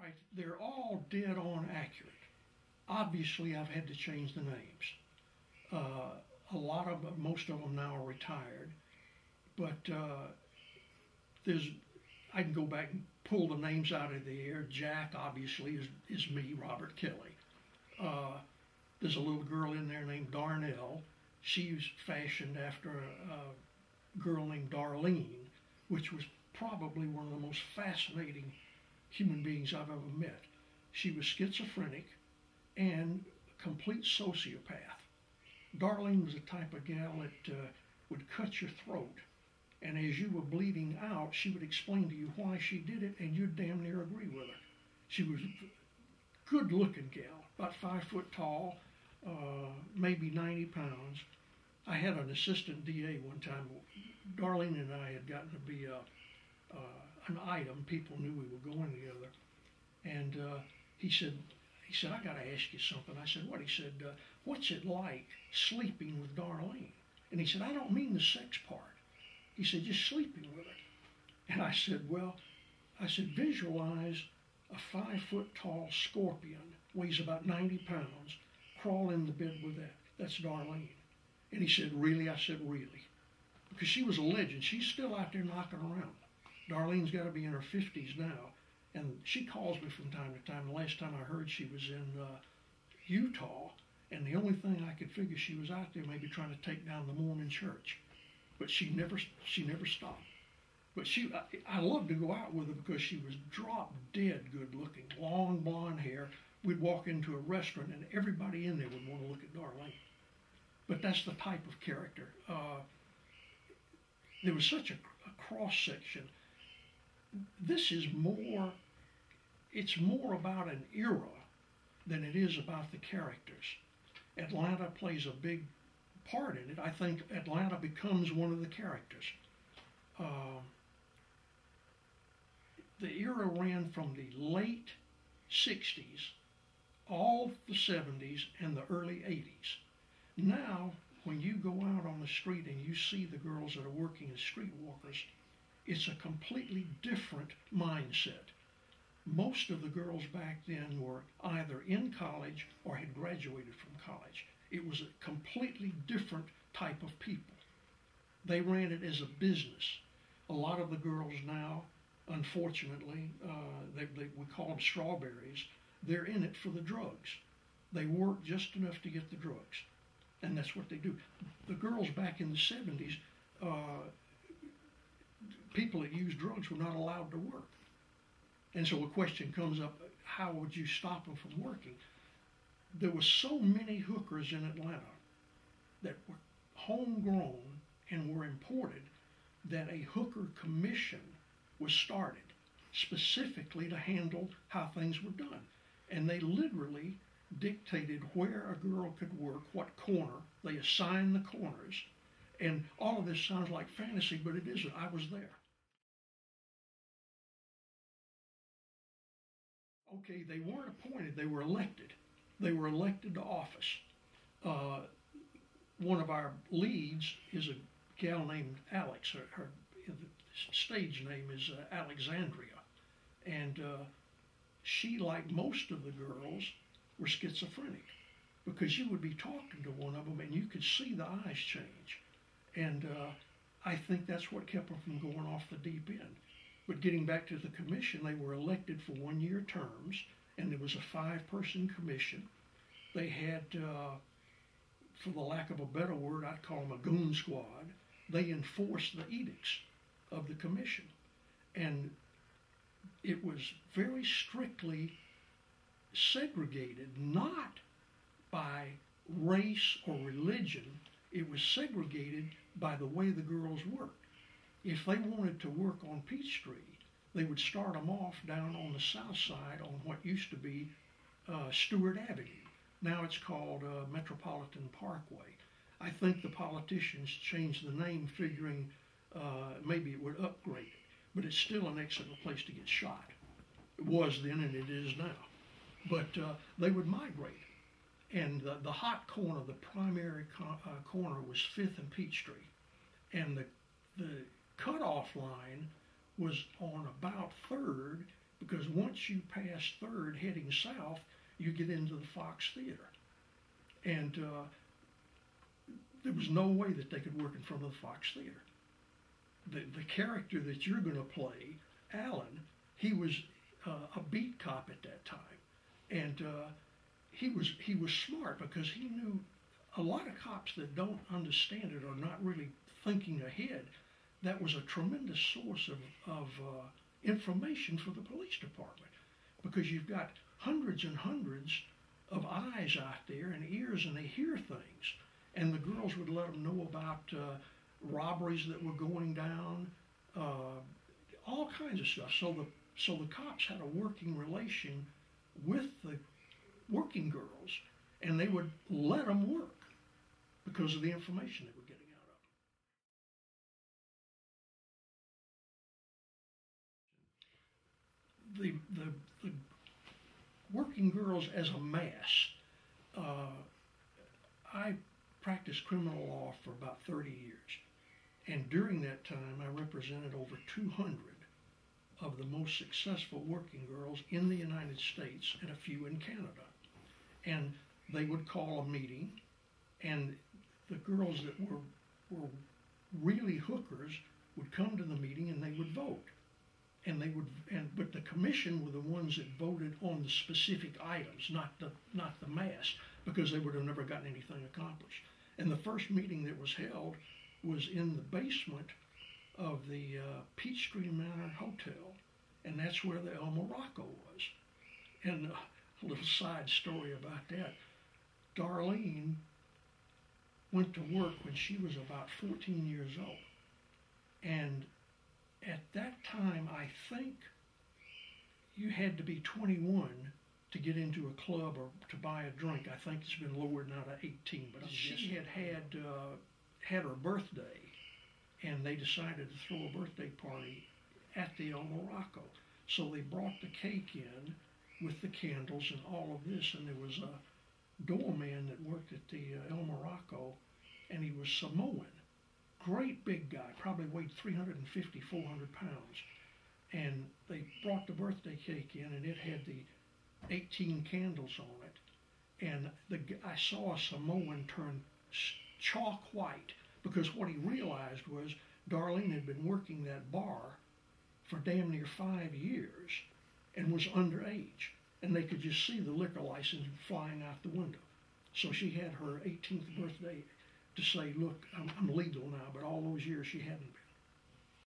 right, they're all dead on accurate. Obviously, I've had to change the names. Most of them now are retired, but I can go back and pull the names out of the air. Jack, obviously, is me, Robert Kelly. There's a little girl in there named Darnell. She was fashioned after a girl named Darlene, which was probably one of the most fascinating human beings I've ever met. She was schizophrenic and a complete sociopath. Darlene was the type of gal that would cut your throat, and as you were bleeding out, she would explain to you why she did it, and you'd damn near agree with her. She was a good-looking gal, about 5 foot tall, maybe 90 pounds. I had an assistant DA one time. Darlene and I had gotten to be an item. People knew we were going together. And he said, I got to ask you something. I said, what? He said, what's it like sleeping with Darlene? And he said, I don't mean the sex part. He said, just sleeping with her. And I said, visualize a 5 foot tall scorpion, weighs about 90 pounds, crawl in the bed with that. That's Darlene. And he said, really? I said, really. Because she was a legend. She's still out there knocking around. Darlene's got to be in her 50s now. And she calls me from time to time. The last time I heard, she was in Utah. And the only thing I could figure, she was out there maybe trying to take down the Mormon church. But she never stopped. But I loved to go out with her because she was drop dead good looking, long blonde hair. We'd walk into a restaurant and everybody in there would want to look at Darlene. But that's the type of character. There was such a cross section. This is it's more about an era than it is about the characters. Atlanta plays a big part in it. I think Atlanta becomes one of the characters. The era ran from the late 60s, all the 70s, and the early 80s. Now, when you go out on the street and you see the girls that are working as streetwalkers, it's a completely different mindset. Most of the girls back then were either in college or had graduated from college. It was a completely different type of people. They ran it as a business. A lot of the girls now, unfortunately, we call them strawberries, they're in it for the drugs. They work just enough to get the drugs. And that's what they do. The girls back in the 70s, people that used drugs were not allowed to work. And so a question comes up, how would you stop them from working? There were so many hookers in Atlanta that were homegrown and were imported that a hooker commission was started specifically to handle how things were done. And they literally dictated where a girl could work, what corner. They assigned the corners. And all of this sounds like fantasy, but it isn't. I was there. Okay, they weren't appointed, they were elected. They were elected to office. One of our leads is a gal named Alex. Her stage name is Alexandria. And she, like most of the girls, were schizophrenic because you would be talking to one of them and you could see the eyes change. And I think that's what kept them from going off the deep end. But getting back to the commission, they were elected for 1-year terms, and there was a 5-person commission. They had, for the lack of a better word, I'd call them a goon squad. They enforced the edicts of the commission. And it was very strictly segregated, not by race or religion. It was segregated by the way the girls worked. If they wanted to work on Peachtree, they would start them off down on the south side on what used to be Stewart Avenue. Now it's called Metropolitan Parkway. I think the politicians changed the name figuring maybe it would upgrade it, but it's still an excellent place to get shot. It was then and it is now. But they would migrate. And the hot corner, the primary corner was 5th and Peachtree. And the cutoff line was on about 3rd because once you pass 3rd heading south, you get into the Fox Theater. And there was no way that they could work in front of the Fox Theater. The character that you're going to play, Alan, he was a beat cop at that time. And he was smart because he knew a lot of cops that don't understand it or not really thinking ahead. That was a tremendous source of information for the police department, because you've got hundreds and hundreds of eyes out there and ears, and they hear things. And the girls would let them know about robberies that were going down, all kinds of stuff. So the cops had a working relation with the working girls, and they would let them work because of the information they were getting out of them. The working girls as a mass, I practiced criminal law for about 30 years, and during that time I represented over 200 of the most successful working girls in the United States and a few in Canada. And they would call a meeting, and the girls that were really hookers would come to the meeting and they would vote. But the commission were the ones that voted on the specific items, not the mass, because they would have never gotten anything accomplished. And the first meeting that was held was in the basement of the Peachtree Manor Hotel, and that's where the El Morocco was. And a little side story about that. Darlene went to work when she was about 14 years old. And at that time, I think you had to be 21 to get into a club or to buy a drink. I think it's been lowered now to 18. But she had her birthday, and they decided to throw a birthday party at the El Morocco. So they brought the cake in with the candles and all of this, and there was a doorman that worked at the El Morocco, and he was Samoan. Great big guy, probably weighed 350, 400 pounds. And they brought the birthday cake in, and it had the 18 candles on it. And I saw a Samoan turn chalk white, because what he realized was Darlene had been working that bar for damn near 5 years and was underage. And they could just see the liquor license flying out the window. So she had her 18th birthday to say, look, I'm legal now, but all those years she hadn't been.